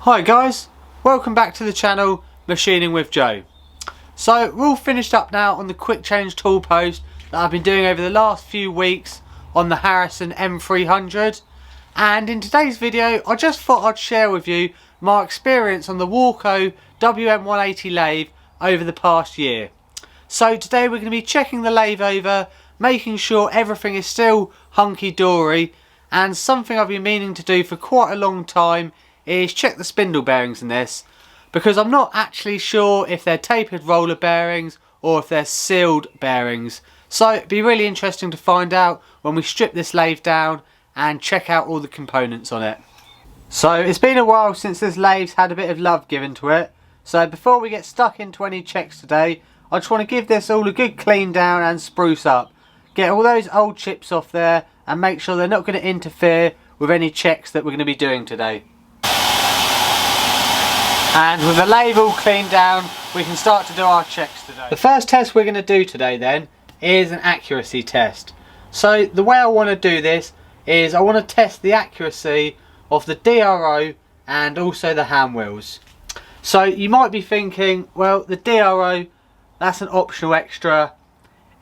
Hi guys, welcome back to the channel Machining with Joe. So we're all finished up now on the quick change tool post that I've been doing over the last few weeks on the Harrison M300, and in today's video I just thought I'd share with you my experience on the Warco WM180 lathe over the past year. So today we're going to be checking the lathe over, making sure everything is still hunky-dory, and something I've been meaning to do for quite a long time is check the spindle bearings in this, because I'm not actually sure if they're tapered roller bearings or if they're sealed bearings. So it'd be really interesting to find out when we strip this lathe down and check out all the components on it. So it's been a while since this lathe's had a bit of love given to it, so before we get stuck into any checks today, I just want to give this all a good clean down and spruce up. Get all those old chips off there and make sure they're not going to interfere with any checks that we're going to be doing today. And with the lathe all cleaned down, we can start to do our checks today. The first test we're going to do today then is an accuracy test. So the way I want to do this is I want to test the accuracy of the DRO and also the hand wheels. So you might be thinking, well, the DRO, that's an optional extra.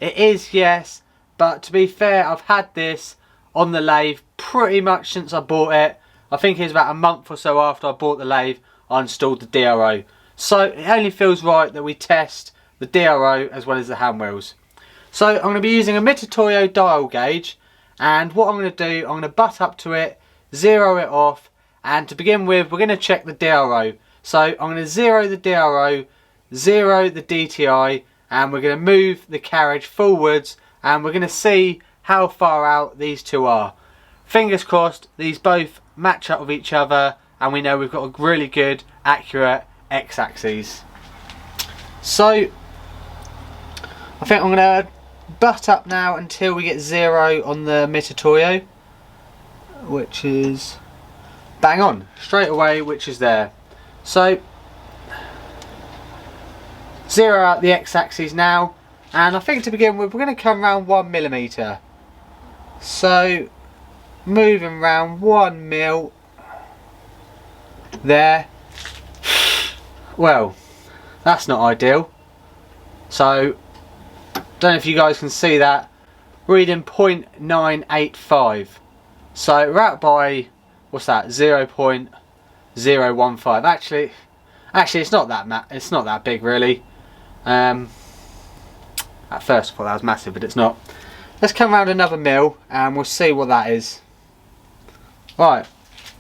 It is, yes, but to be fair, I've had this on the lathe pretty much since I bought it. I think it was about a month or so after I bought the lathe I installed the DRO. So it only feels right that we test the DRO as well as the hand wheels. So I'm going to be using a Mitutoyo dial gauge, and what I'm going to do, I'm going to butt up to it, zero it off, and to begin with we're going to check the DRO. So I'm going to zero the DRO, zero the DTI, and we're going to move the carriage forwards, and we're going to see how far out these two are. Fingers crossed these both match up with each other and we know we've got a really good accurate x-axis. So I think I'm going to butt up now until we get zero on the Mitutoyo, which is bang on straight away, which is there. So zero out the x-axis now, and I think to begin with we're going to come around 1mm. So moving around 1mm there. Well, that's not ideal. So don't know if you guys can see that, reading 0.985. so we're out by, what's that, 0.015. actually it's not that big really. At first I thought that was massive, but it's not. Let's come around another mil and we'll see what that is. Right,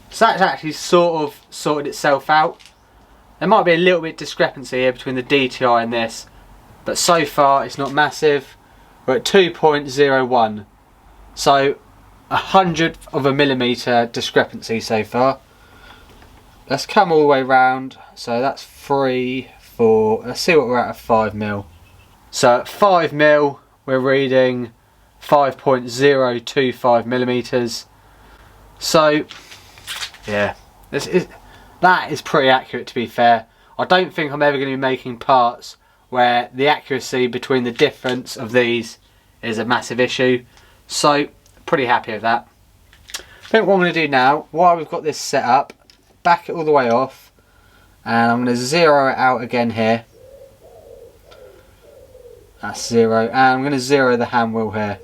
so that's actually sort of sorted itself out. There might be a little bit discrepancy here between the DTI and this, but so far it's not massive. We're at 2.01, so 100th of a millimetre discrepancy so far. Let's come all the way round, so that's 3, 4, let's see what we're at 5mm. So at 5mm we're reading 5.025mm. So yeah, that is pretty accurate, to be fair. I don't think I'm ever going to be making parts where the accuracy between the difference of these is a massive issue. So pretty happy with that. I think what I'm going to do now, while we've got this set up, back it all the way off, and I'm going to zero it out again here. That's zero, and I'm going to zero the hand wheel here.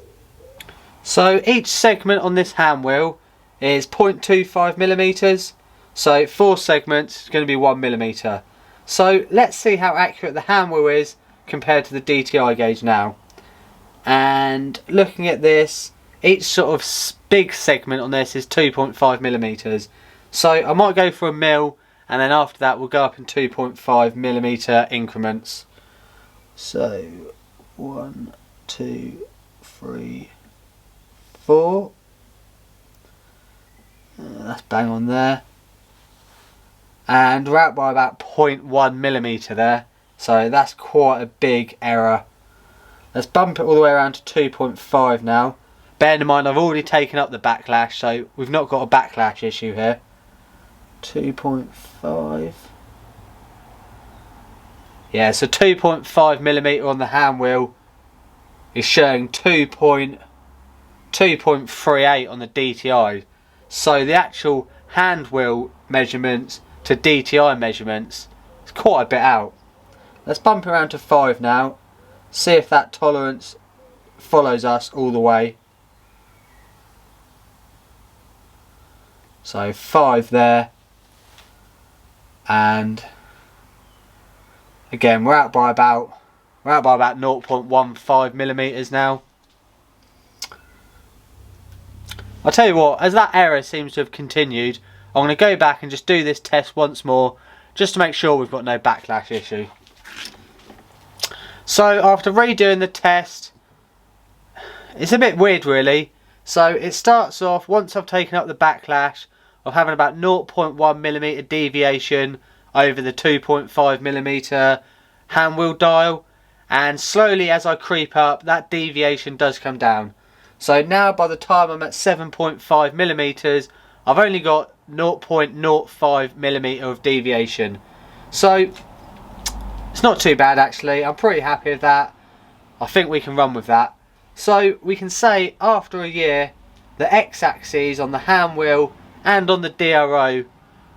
So each segment on this hand wheel is 0.25mm, so 4 segments is going to be 1mm. So let's see how accurate the hand wheel is compared to the DTI gauge now. And looking at this, each sort of big segment on this is 2.5mm. So I might go for a mil, and then after that we'll go up in 2.5mm increments. So 1, 2, 3, 4. That's bang on there, and we're out by about 0.1mm there, so that's quite a big error. Let's bump it all the way around to 2.5 now. Bearing in mind I've already taken up the backlash, so we've not got a backlash issue here. 2.5. Yeah, so 2.5mm on the hand wheel is showing 2.38 on the DTI. So the actual hand wheel measurements to DTI measurements, it's quite a bit out. Let's bump it around to 5 now, see if that tolerance follows us all the way. So 5 there, and again we're out by about 0.15 millimeters now. I'll tell you what, as that error seems to have continued, I'm going to go back and just do this test once more, just to make sure we've got no backlash issue. So after redoing the test, it's a bit weird really. So it starts off, once I've taken up the backlash, of having about 0.1 millimeter deviation over the 2.5 millimeter hand wheel dial, and slowly as I creep up, that deviation does come down. So now by the time I'm at 7.5 millimeters, I've only got 0.05 millimeter of deviation. So it's not too bad actually. I'm pretty happy with that. I think we can run with that. So we can say after a year, the X-axes on the hand wheel and on the DRO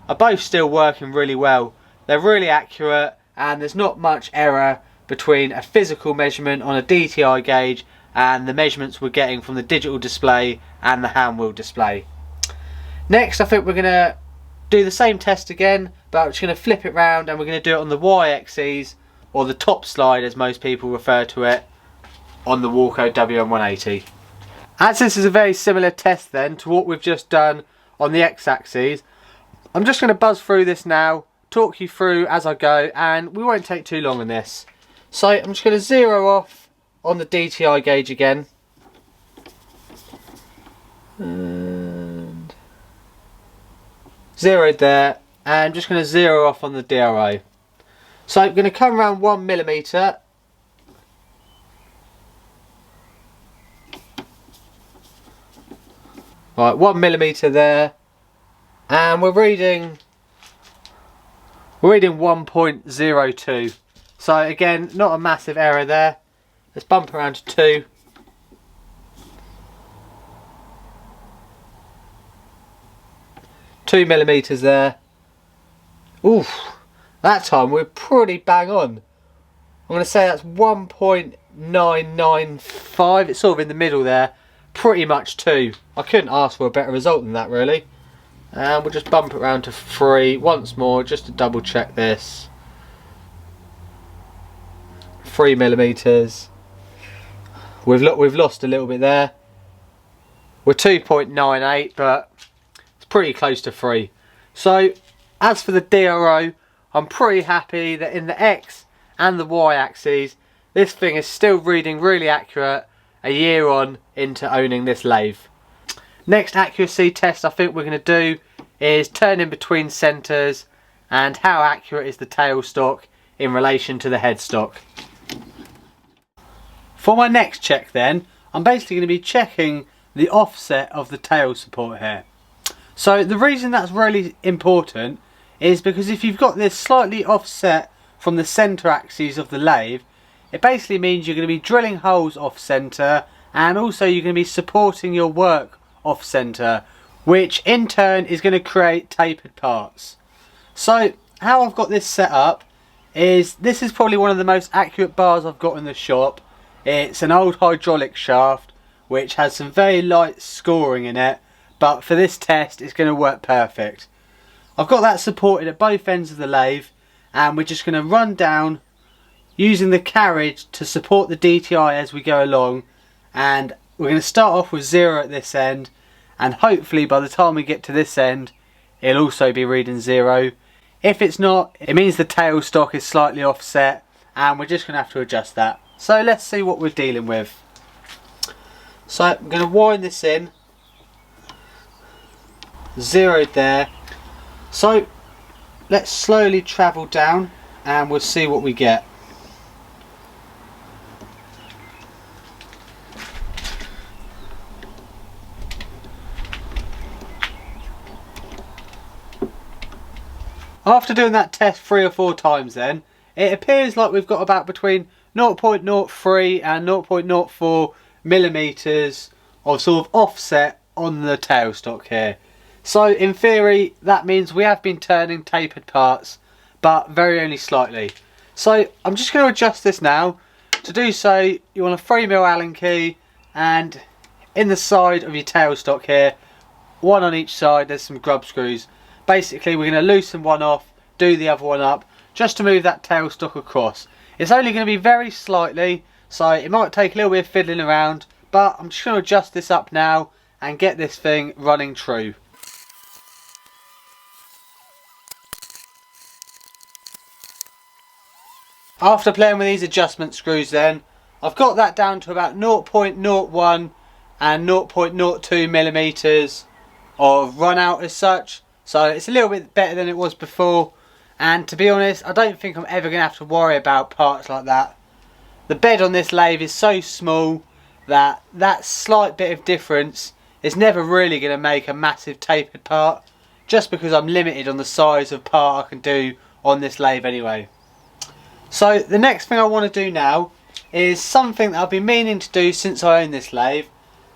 are both still working really well. They're really accurate, and there's not much error between a physical measurement on a DTI gauge and the measurements we're getting from the digital display and the hand wheel display. Next, I think we're going to do the same test again, but we're just going to flip it round and we're going to do it on the Y-axis, or the top slide as most people refer to it, on the Warco WM180. As this is a very similar test then to what we've just done on the X-axis, I'm just going to buzz through this now, talk you through as I go, and we won't take too long on this. So I'm just going to zero off on the DTI gauge again, and zeroed there, and I'm just going to zero off on the DRO. So I'm going to come around 1 millimeter. Right, 1 millimeter there, and we're reading 1.02. So again, not a massive error there. Let's bump around to 2. Two millimeters there. Oof, that time we're pretty bang on. I'm going to say that's 1.995. It's sort of in the middle there. Pretty much 2. I couldn't ask for a better result than that really. And we'll just bump it around to 3 once more just to double check this. 3 millimeters. We've lost a little bit there. We're 2.98, but it's pretty close to 3. So as for the DRO, I'm pretty happy that in the X and the Y axes, this thing is still reading really accurate a year on into owning this lathe. Next accuracy test I think we're going to do is turning between centres and how accurate is the tailstock in relation to the headstock. For my next check then, I'm basically going to be checking the offset of the tail support here. So the reason that's really important is because if you've got this slightly offset from the centre axis of the lathe, it basically means you're going to be drilling holes off centre, and also you're going to be supporting your work off centre, which in turn is going to create tapered parts. So how I've got this set up is, this is probably one of the most accurate bars I've got in the shop. It's an old hydraulic shaft which has some very light scoring in it, but for this test it's going to work perfect. I've got that supported at both ends of the lathe, and we're just going to run down using the carriage to support the DTI as we go along, and we're going to start off with 0 at this end, and hopefully by the time we get to this end it'll also be reading 0. If it's not, it means the tailstock is slightly offset, and we're just going to have to adjust that. So let's see what we're dealing with. So I'm going to wind this in, 0'd there. So let's slowly travel down and we'll see what we get. After doing that test 3 or 4 times then, it appears like we've got about between 0.03 and 0.04 millimeters of sort of offset on the tailstock here. So in theory that means we have been turning tapered parts, but very only slightly. So I'm just going to adjust this now. To do so you want a 3mm Allen key, and in the side of your tailstock here, one on each side, there's some grub screws. Basically we're going to loosen one off, do the other one up, just to move that tailstock across. It's only going to be very slightly, so it might take a little bit of fiddling around, but I'm just going to adjust this up now and get this thing running true. After playing with these adjustment screws then, I've got that down to about 0.01 and 0.02 millimeters of run out as such. So it's a little bit better than it was before, and to be honest I don't think I'm ever going to have to worry about parts like that. The bed on this lathe is so small that that slight bit of difference is never really going to make a massive tapered part, just because I'm limited on the size of part I can do on this lathe anyway. So the next thing I want to do now is something that I've been meaning to do since I own this lathe,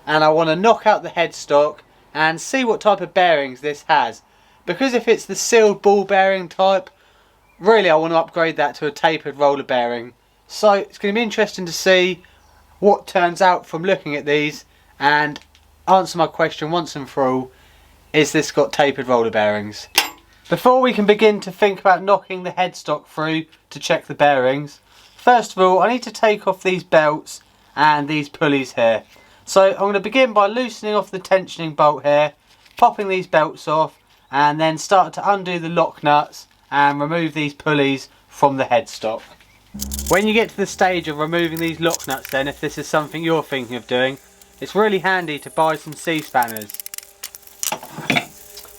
and I want to knock out the headstock and see what type of bearings this has, because if it's the sealed ball bearing type, really I want to upgrade that to a tapered roller bearing. So it's going to be interesting to see what turns out from looking at these and answer my question once and for all: is this got tapered roller bearings? Before we can begin to think about knocking the headstock through to check the bearings, first of all I need to take off these belts and these pulleys here. So I'm going to begin by loosening off the tensioning bolt here, popping these belts off, and then start to undo the lock nuts and remove these pulleys from the headstock. When you get to the stage of removing these lock nuts then, if this is something you're thinking of doing, it's really handy to buy some C-spanners.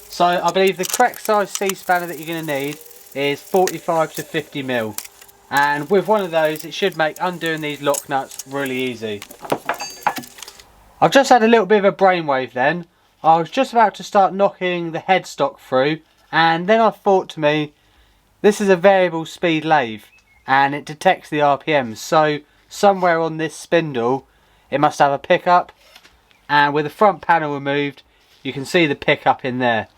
So I believe the correct size C-spanner that you're going to need is 45 to 50mm, and with one of those it should make undoing these lock nuts really easy. I've just had a little bit of a brainwave then. I was just about to start knocking the headstock through, and then I thought to me, this is a variable speed lathe and it detects the RPMs, so somewhere on this spindle it must have a pickup, and with the front panel removed you can see the pickup in there.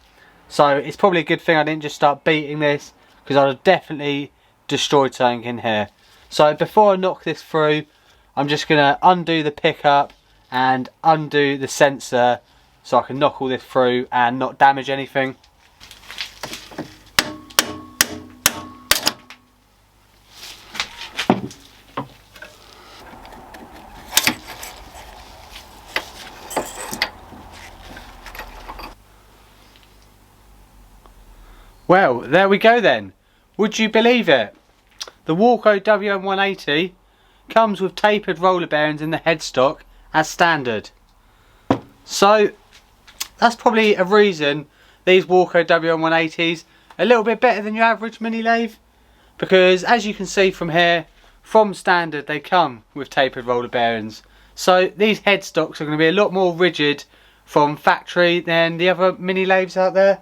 So it's probably a good thing I didn't just start beating this, because I'd have definitely destroyed something in here. So before I knock this through, I'm just going to undo the pickup and undo the sensor so I can knock all this through and not damage anything. Well, there we go then. Would you believe it? The Warco WM180 comes with tapered roller bearings in the headstock as standard. So that's probably a reason these Warco WM180s are a little bit better than your average mini lathe, because as you can see from here, from standard they come with tapered roller bearings. So these headstocks are going to be a lot more rigid from factory than the other mini lathes out there.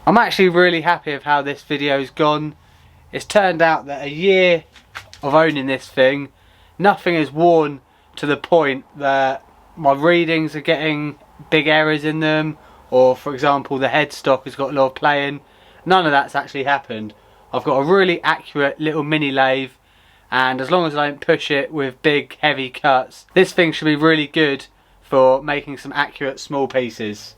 I'm actually really happy with how this video's gone. It's turned out that a year of owning this thing, nothing is worn to the point that my readings are getting big errors in them, or for example the headstock has got a lot of play in. None of that's actually happened. I've got a really accurate little mini lathe, and as long as I don't push it with big heavy cuts, this thing should be really good for making some accurate small pieces.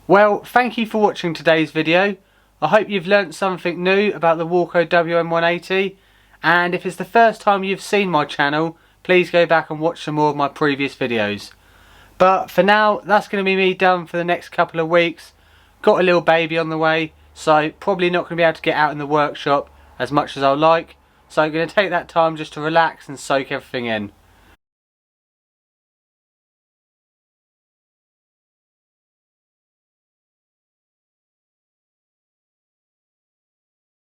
Well, thank you for watching today's video. I hope you've learnt something new about the Warco WM180, and if it's the first time you've seen my channel, please go back and watch some more of my previous videos. But for now, that's going to be me done for the next couple of weeks. Got a little baby on the way, so probably not going to be able to get out in the workshop as much as I like, so I'm going to take that time just to relax and soak everything in.